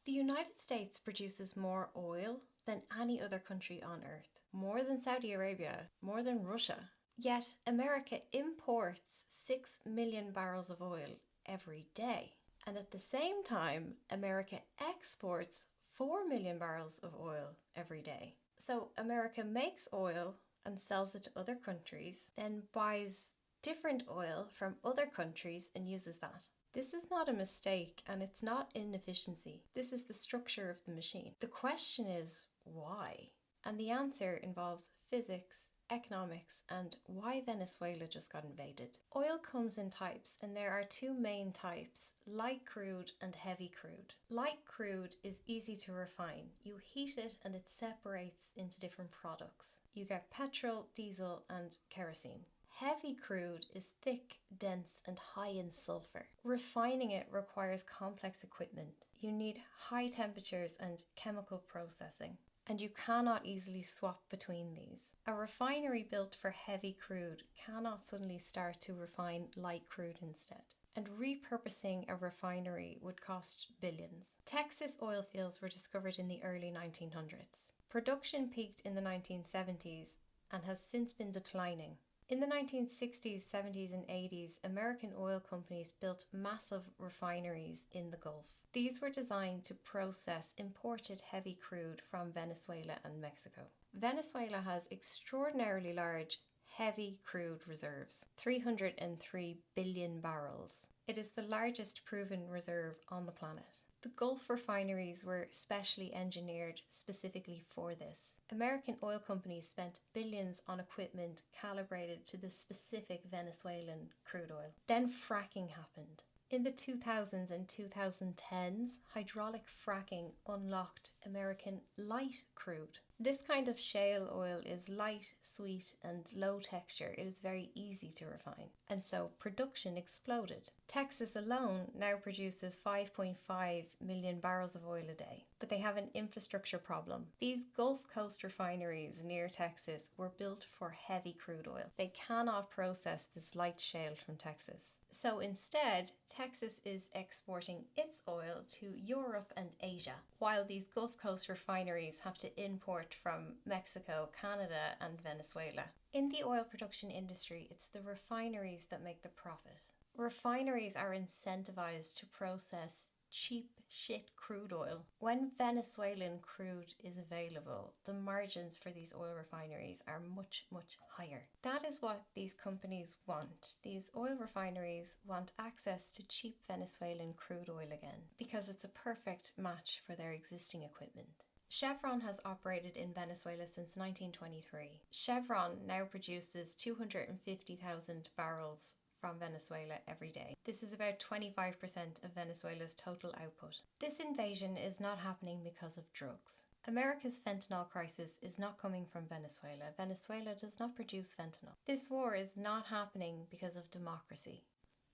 The United States produces more oil than any other country on earth, more than Saudi Arabia, more than Russia. Yet America imports 6 million barrels of oil every day. And at the same time, America exports 4 million barrels of oil every day. So America makes oil and sells it to other countries, then buys different oil from other countries and uses that. This is not a mistake and it's not inefficiency. This is the structure of the machine. The question is why? And the answer involves physics, economics, and why Venezuela just got invaded. Oil comes in types, and there are two main types: light crude and heavy crude. Light crude is easy to refine. You heat it and it separates into different products. You get petrol, diesel, and kerosene. Heavy crude is thick, dense, and high in sulfur. Refining it requires complex equipment. You need high temperatures and chemical processing, and you cannot easily swap between these. A refinery built for heavy crude cannot suddenly start to refine light crude instead. And repurposing a refinery would cost billions. Texas oil fields were discovered in the early 1900s. Production peaked in the 1970s and has since been declining. In the 1960s, 70s, and 80s, American oil companies built massive refineries in the Gulf. These were designed to process imported heavy crude from Venezuela and Mexico. Venezuela has extraordinarily large heavy crude reserves, 303 billion barrels. It is the largest proven reserve on the planet. The Gulf refineries were specially engineered specifically for this. American oil companies spent billions on equipment calibrated to the specific Venezuelan crude oil. Then fracking happened. In the 2000s and 2010s, hydraulic fracking unlocked American light crude. This kind of shale oil is light, sweet, and low texture. It is very easy to refine. And so production exploded. Texas alone now produces 5.5 million barrels of oil a day. But they have an infrastructure problem. These Gulf Coast refineries near Texas were built for heavy crude oil. They cannot process this light shale from Texas. So instead, Texas is exporting its oil to Europe and Asia, while these Gulf Coast refineries have to import from Mexico, Canada, and Venezuela. In the oil production industry, it's the refineries that make the profit. Refineries are incentivized to process cheap shit crude oil. When Venezuelan crude is available, the margins for these oil refineries are much, much higher. That is what these companies want. These oil refineries want access to cheap Venezuelan crude oil again, because it's a perfect match for their existing equipment. Chevron has operated in Venezuela since 1923. Chevron now produces 250,000 barrels from Venezuela every day. This is about 25% of Venezuela's total output. This invasion is not happening because of drugs. America's fentanyl crisis is not coming from Venezuela. Venezuela does not produce fentanyl. This war is not happening because of democracy.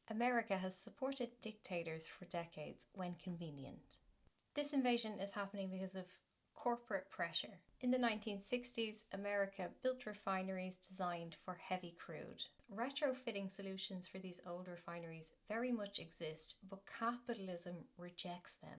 America has supported dictators for decades when convenient. This invasion is happening because of corporate pressure. In the 1960s, America built refineries designed for heavy crude. Retrofitting solutions for these old refineries very much exist, but capitalism rejects them.